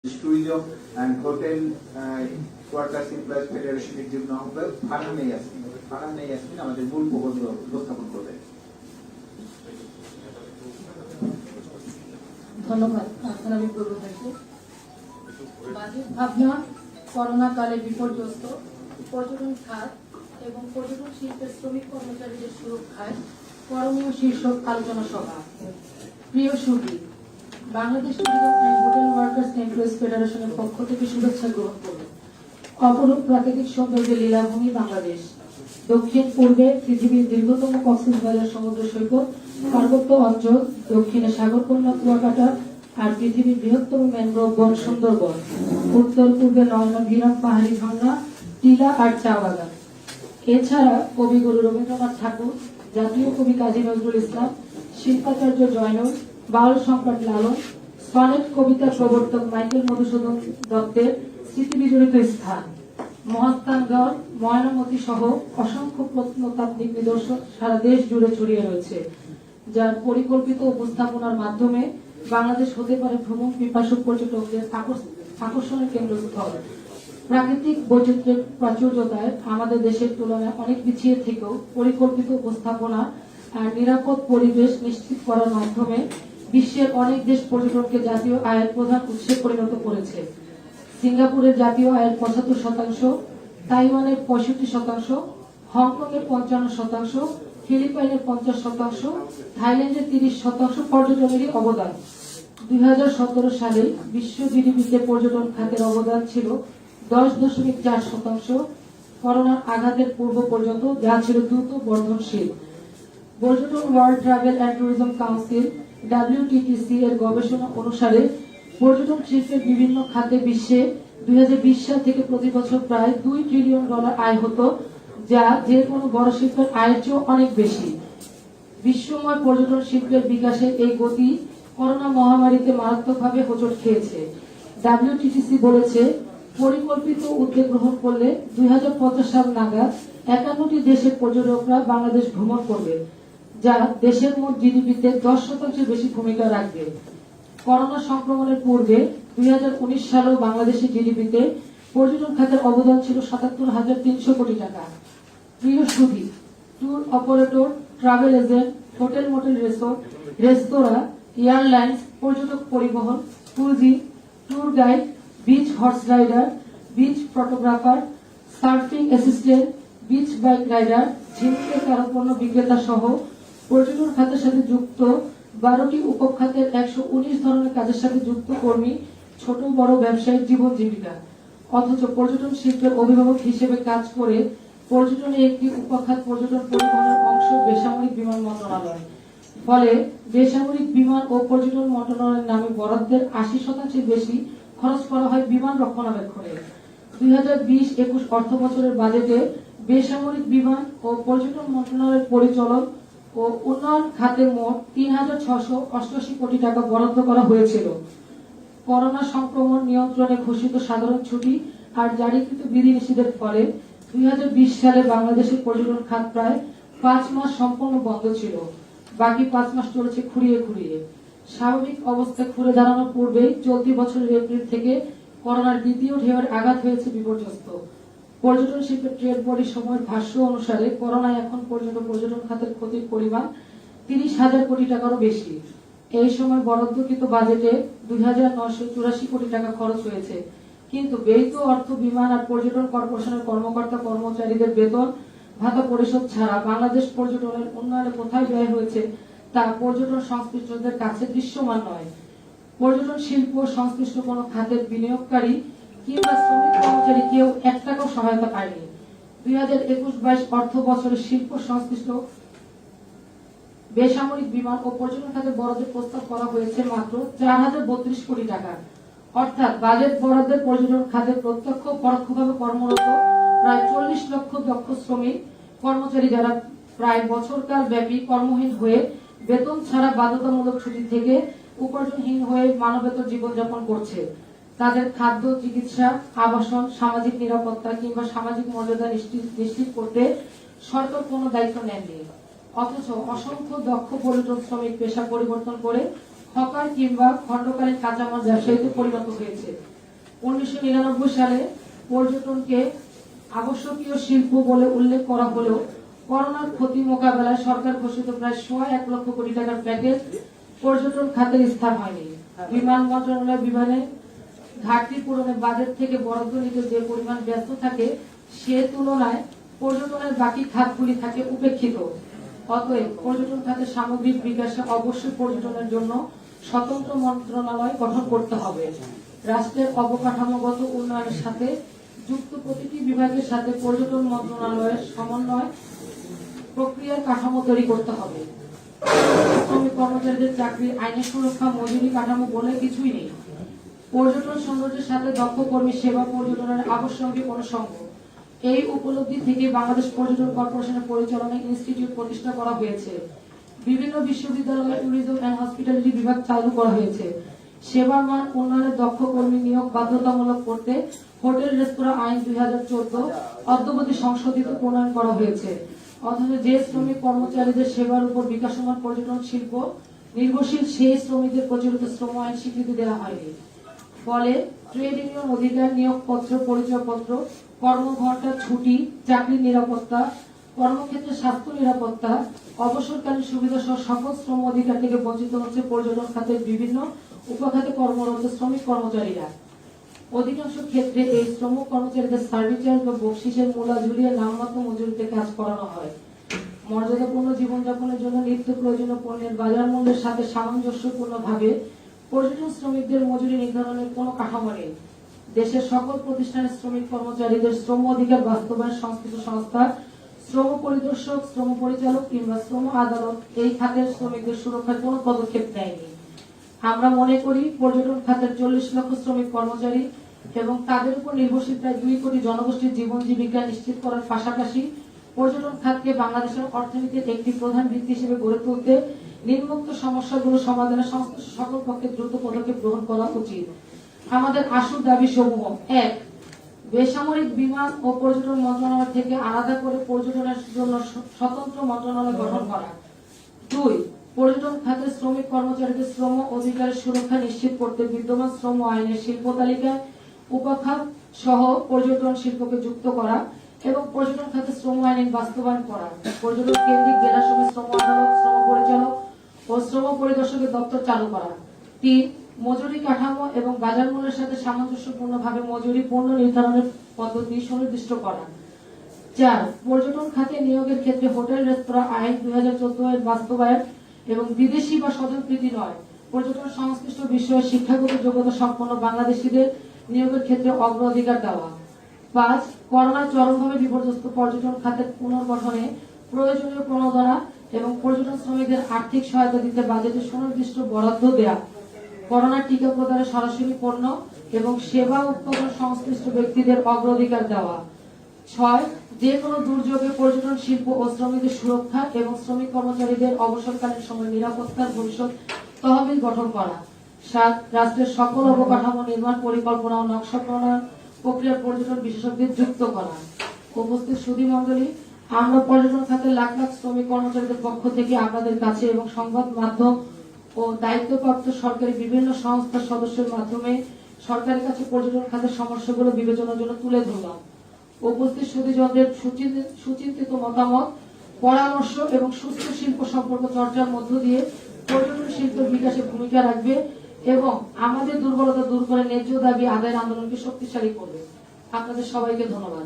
Tourism and hotel workers employees ফেডারেশনের যুগ্ম আহ্বায়ক ফারহান ইয়াসমিন আমাদের মূল প্রবন্ধ উপস্থাপন করবেন। ধন্যবাদ। আসসালামু আলাইকুম। বাজেট ভাবনা, করোনা কালে বিপর্যস্ত পর্যটন খাত এবং পর্যটন শিল্পের শ্রমিক কর্মচারীদের সুরক্ষায় করণীয় শীর্ষক আলোচনা সভা। প্রিয় সুধী, Bangladesh tourism and hotel workers employees ফেডারেশনের পক্ষ থেকে শুভেচ্ছা গ্রহণ করুন। অপরূপ প্রাকৃতিক সৌন্দর্যের লীলাভূমি বাংলাদেশ, দক্ষিণ পূর্বে পৃথিবীর দীর্ঘতম কক্সবাজার সমুদ্র সৈকত, পার্বত্য অঞ্চল, দক্ষিণে সাগরকন্যা কুয়াকাটা আর পৃথিবীর বৃহত্তম ম্যানগ্রোভ বন সুন্দরবন, উত্তর পূর্বে নয়নাভিরাম পাহাড়ি ঝর্ণা, টিলা আর চা বাগান। এছাড়া কবিগুরু রবীন্দ্রনাথ ঠাকুর, জাতীয় কবি কাজী নজরুল ইসলাম, শিল্পাচার্য জয়নুল, বাউল সম্রাট লালন, সনেট কবিতার প্রবর্তক মাইকেল মধুসূদন দত্তের স্মৃতি বিজড়িত স্থান, মহাস্থানগড়, ময়নামতি সহ অসংখ্য প্রত্নতাত্ত্বিক নিদর্শন সারা দেশ জুড়ে ছড়িয়ে রয়েছে, যার পরিকল্পিত উপস্থাপনার মাধ্যমে বাংলাদেশ হতে পারে ভ্রমণ পিপাসু পর্যটকদের আকর্ষণের কেন্দ্রস্থল। প্রাকৃতিক বৈচিত্র্যের প্রাচুর্যতায় আমাদের দেশের তুলনায় অনেক পিছিয়ে থেকেও পরিকল্পিত উপস্থাপনা আর নিরাপদ পরিবেশ নিশ্চিত করার মাধ্যমে বিশ্বের অনেক দেশ পর্যটনকে জাতীয় আয়ের প্রধান উৎসে পরিণত করেছে। সিঙ্গাপুরের জাতীয় আয়ের ৭৫%, তাইওয়ানের ৬৫%, হংকংয়ের ৫৫%, ফিলিপাইনের ৫০%, থাইল্যান্ডের ৩০% পর্যটনেরই অবদান। ২০১৭ সালে বিশ্ব জিডিপিতে পর্যটন খাতের অবদান ছিল ১০.৪%, করোনার আঘাতের পূর্ব পর্যন্ত, যা ছিল দ্রুত বর্ধনশীল। পর্যটন world travel and tourism council WTTC এর গবেষণা অনুসারে পর্যটন শিল্পের বিভিন্ন খাতে বিশ্বে ২০২০ সাল থেকে প্রতি বছর প্রায় $2 ট্রিলিয়ন আয় হতো, যা যে কোনো বড় শিল্পের আয়ের চেয়েও অনেক বেশি। বিশ্বময় পর্যটন শিল্পের বিকাশের এই গতি করোনা মহামারীতে মারাত্মকভাবে হোঁচট খেয়েছে। WTTC বলেছে, পরিকল্পিত উদ্যোগ গ্রহণ করলে ২০৫০ সাল নাগাদ ৫১টি দেশের পর্যটকরা বাংলাদেশ ভ্রমণ করবে, যা দেশের মোট জিডিপিতে ১০% বেশি ভূমিকা রাখবে। করোনা সংক্রমণের পূর্বে ২০১৯ সালেও বাংলাদেশের জিডিপিতে পর্যটন খাতের অবদান ছিল ৭৭,৩০০ কোটি টাকা। প্রিয় সুধী, tour operator, travel agent, hotel motel resort, রেস্তোরাঁ, এয়ারলাইন্স, পর্যটক পরিবহন, cruising, tour guide, beach horse rider, beach photographer, surfing assistant, beach bike rider, ঝিনুকের কারুপণ্য বিক্রেতা সহ পর্যটন খাতের সাথে যুক্ত ১২টি উপখাতের ১১৯ ধরনের কাজের সাথে যুক্ত কর্মী, ছোট বড় ব্যবসায়িক জীবন জীবিকা। অথচ পর্যটন শিল্পের অভিভাবক হিসেবে কাজ করে পর্যটনের একটি উপখাত পর্যটন পরিবহনের অংশ বেসামরিক বিমান মন্ত্রণালয়। ফলে বেসামরিক বিমান ও পর্যটন মন্ত্রণালয়ের নামে বরাদ্দের ৮০% বেশি খরচ করা হয় বিমান রক্ষণাবেক্ষণে। ২০২০-২১ অর্থ বছরের বাজেটে বেসামরিক বিমান ও পর্যটন মন্ত্রণালয়ের পরিচালন ও উন্নয়ন খাতে মোট ৩,৬৮৮ কোটি টাকা বরাদ্দ করা হয়েছিল। করোনা সংক্রমণ নিয়ন্ত্রণে ঘোষিত সাধারণ ছুটি আর জারিকৃত বিধিনিষেধের ফলে ২০২০ সালে বাংলাদেশের পর্যটন খাত প্রায় ৫ মাস সম্পূর্ণ বন্ধ ছিল। বাকি ৫ মাস চলেছে খুঁড়িয়ে খুঁড়িয়ে। স্বাভাবিক অবস্থায় ঘুরে দাঁড়ানোর পূর্বেই চলতি বছরের এপ্রিল থেকে করোনার দ্বিতীয় ঢেউয়ের আঘাত হয়েছে বিপর্যস্ত। পর্যটন শিল্পের ট্রেড বডির সময়ের ভাষ্য অনুসারে করোনায় এখন পর্যন্ত পর্যটন খাতের ক্ষতির পরিমাণ ৩০,০০০ কোটি টাকারও বেশি। এই সময় বরাদ্দকৃত বাজেটে ২,৯৮৪ কোটি টাকা খরচ হয়েছে, কিন্তু ব্যয়িত অর্থ বিমান আর পর্যটন কর্পোরেশনের কর্মকর্তা কর্মচারীদের বেতন ভাতা পরিশোধ ছাড়া বাংলাদেশ পর্যটনের উন্নয়নে কোথায় ব্যয় হয়েছে তা পর্যটন সংশ্লিষ্টদের কাছে দৃশ্যমান নয়। পর্যটন শিল্প সংশ্লিষ্ট কোনো খাতের বিনিয়োগকারী কিংবা শ্রমিক কর্মচারী কেউ ১ টাকাও সহায়তা পায়নি। ২০২১-২২ অর্থ বছরে শিল্প সংশ্লিষ্ট বেসামরিক বিমান ও পর্যটন খাতে বরাদ্দের প্রস্তাব করা হয়েছে মাত্র ৪,০৩২ কোটি টাকা। অর্থাৎ বাজেট বরাদ্দের পর্যটন খাতে প্রত্যক্ষ পরোক্ষভাবে কর্মরত প্রায় ৪০ লক্ষ দক্ষ শ্রমিক কর্মচারী, যারা প্রায় বছরকাল ব্যাপী কর্মহীন হয়ে বেতন ছাড়া বাধ্যতামূলক ছুটি থেকে উপার্জনহীন হয়ে মানবেতর জীবনযাপন করছে। তাদের খাদ্য, চিকিৎসা, আবাসন, সামাজিক নিরাপত্তা কিংবা সামাজিক মর্যাদা নিশ্চিত করতে সরকার কোনো দায়িত্ব নেননি। অথচ অসংখ্য দক্ষ পর্যটন শ্রমিক পেশা পরিবর্তন করে হকার কিংবা খণ্ডকালীন কাঁচামাল ব্যবসায়ীতে পরিণত হয়েছে। 1999 সালে পর্যটনকে আবশ্যকীয় শিল্প বলে উল্লেখ করা হলেও করোনার ক্ষতি মোকাবেলায় সরকার ঘোষিত প্রায় 1.1 লক্ষ কোটি টাকার প্যাকেজ পর্যটন খাতের স্থান হয়নি। বিমান মন্ত্রণালয় বিমানে ঘাটতি পূরণে বাজেট থেকে বরাদ্দ নিতে যে পরিমাণ ব্যস্ত থাকে সে তুলনায় পর্যটনের বাকি খাতগুলি থাকে উপেক্ষিত। অতএব পর্যটন খাতের সামগ্রিক বিকাশে অবশ্যই পর্যটনের জন্য স্বতন্ত্র মন্ত্রণালয় গঠন করতে হবে। রাষ্ট্রের অবকাঠামোগত উন্নয়নের সাথে যুক্ত প্রতিটি বিভাগের সাথে পর্যটন মন্ত্রণালয়ের সমন্বয় প্রক্রিয়ার কাঠামো তৈরি করতে হবে। শ্রমিক কর্মচারীদের চাকরি, আইনের সুরক্ষা, মজুরি কাঠামো বলে কিছুই নেই। পর্যটন সৌন্দর্যের সাথে দক্ষ কর্মী সেবা পর্যটনের আবশ্যকীয় অনুষঙ্গ। এই উপলব্ধি থেকে বাংলাদেশ পর্যটন কর্পোরেশনের পরিচালনা ইনস্টিটিউট প্রতিষ্ঠা করা হয়েছে। বিভিন্ন বিশ্ববিদ্যালয়ে ট্যুরিজম এন্ড হসপিটালিটি বিভাগ চালু করা হয়েছে। সেবার মান উন্নয়নে দক্ষ কর্মী নিয়োগ বাধ্যতামূলক করতে হোটেল রেস্তোরাঁ আইন 2014 অদ্যাবধি সংশোধিত প্রণয়ন করা হয়েছে। অথচ যে শ্রমিক কর্মচারীদের সেবার উপর বিকাশমান পর্যটন শিল্প নির্ভরশীল সেই শ্রমিকদের প্রচলিত শ্রম আইন স্বীকৃতি দেওয়া হয়নি। ফলে ট্রেড ইউনিয়ন অধিকার, নিয়োগপত্র, পরিচয়পত্র, কর্মঘণ্টা, ছুটি, চাকরির নিরাপত্তা, কর্মক্ষেত্রে স্বাস্থ্য নিরাপত্তা, অবসরকালীন সুবিধা সহ সকল শ্রম অধিকার থেকে বঞ্চিত হচ্ছে পর্যটন খাতের বিভিন্ন উপখাতে কর্মরত শ্রমিক কর্মচারীরা। অধিকাংশ ক্ষেত্রে এই শ্রম কর্মচারীদের সার্ভিস চার্জ বা বকশিসের মূলা ঝুলিয়ে নামমাত্র মজুরিতে কাজ করানো হয়। মর্যাদাপূর্ণ জীবনযাপনের জন্য নিত্য প্রয়োজনীয় পণ্যের বাজার মূল্যের সাথে সামঞ্জস্যপূর্ণভাবে পর্যটন শ্রমিকদের মজুরি নির্ধারণের কোনো কাঠামো নেই। দেশের সকল প্রতিষ্ঠানের শ্রমিক কর্মচারীদের শ্রম অধিকার বাস্তবায়ন সংশ্লিষ্ট সংস্থা, শ্রম পরিদর্শক, শ্রম পরিচালক কিংবা শ্রম আদালত এই খাতের শ্রমিকদের সুরক্ষার কোনো পদক্ষেপ নেয়নি। আমরা মনে করি পর্যটন খাতের 40 লক্ষ শ্রমিক কর্মচারী এবং তাদের উপর নির্ভরশীল প্রায় 2 কোটি জনগোষ্ঠীর জীবন জীবিকা নিশ্চিত করার পাশাপাশি পর্যটন খাতকে বাংলাদেশের অর্থনীতির একটি প্রধান ভিত্তি হিসেবে গড়ে তুলতে নিম্নোক্ত সমস্যাগুলো সমাধানে সংশ্লিষ্ট সকল পক্ষে দ্রুত পদক্ষেপ গ্রহণ করা উচিত। আমাদের আশু দাবি সমূহ: 1. বেসামরিক বিমান ও পর্যটন মন্ত্রণালয় থেকে আলাদা করে পর্যটনের জন্য স্বতন্ত্র মন্ত্রণালয় গঠন করা। 2. পর্যটন খাতের শ্রমিক কর্মচারীদের শ্রম অধিকারের সুরক্ষা নিশ্চিত করতে বিদ্যমান শ্রম আইনের শিল্প তালিকায় উপখাত সহ পর্যটন শিল্পকে যুক্ত করা এবং পর্যটন খাতে শ্রম আইন বাস্তবায়ন করা। পর্যটন কেন্দ্রিক জেলা সমিতি, শ্রম আদালত, শ্রম পরিচালক ও শ্রম পরিদর্শকের দপ্তর চালু করা। 3. মজুরি কাঠামো এবং বাজার মূল্যের সাথে সামঞ্জস্যপূর্ণভাবে মজুরি পণ্য নির্ধারণের পদ্ধতি সুনির্দিষ্ট করা। 4. পর্যটন খাতে নিয়োগের ক্ষেত্রে হোটেল রেস্তোরাঁ আইন 2014 এর বাস্তবায়ন এবং বিদেশি বা স্বজনপ্রীতি নয়, পর্যটন সংশ্লিষ্ট বিষয়ে শিক্ষাগত যোগ্যতা সম্পন্ন বাংলাদেশিদের নিয়োগের ক্ষেত্রে অগ্রাধিকার দেওয়া। 5. করোনায় চরমভাবে বিপর্যস্ত পর্যটন খাতের পুনর্গঠনে প্রয়োজনীয় প্রণোদনা এবং পর্যটন শ্রমিকদের আর্থিক সহায়তা দিতে বাজেটে সুনির্দিষ্ট বরাদ্দ দেয়া। করোনা টিকা প্রদানে সরাসরি পণ্য এবং সেবা উৎপাদন সংশ্লিষ্ট ব্যক্তিদের অগ্রাধিকার দেওয়া। 6. যে কোনো দুর্যোগে পর্যটন শিল্প ও শ্রমিকদের সুরক্ষা এবং শ্রমিক কর্মচারীদের অবসরকালীন সময় নিরাপত্তার ভবিষ্যৎ তহবিল গঠন করা। 7. রাষ্ট্রের সকল অবকাঠামো নির্মাণ পরিকল্পনা ও নকশা প্রণয়ন প্রক্রিয়ার পর্যটন বিশেষজ্ঞদের যুক্ত করা। উপস্থিত সুধী মণ্ডলী, আমরা পর্যটন খাতের লাখ লাখ শ্রমিক কর্মচারীদের পক্ষ থেকে আপনাদের কাছে এবং সংবাদ মাধ্যম ও দায়িত্বপ্রাপ্ত সরকারি বিভিন্ন সংস্থার সদস্যের মাধ্যমে সরকারের কাছে পর্যটন খাতের সমস্যাগুলো বিবেচনার জন্য তুলে ধরলাম। উপস্থিত সুধীজনদের সুচিন্তিত মতামত, পরামর্শ এবং সুস্থ শিল্প সম্পর্ক চর্চার মধ্য দিয়ে পর্যটন শিল্পের বিকাশে ভূমিকা রাখবে এবং আমাদের দুর্বলতা দূর করে ন্যায্য দাবি আদায়ের আন্দোলনকে শক্তিশালী করবে। আপনাদের সবাইকে ধন্যবাদ।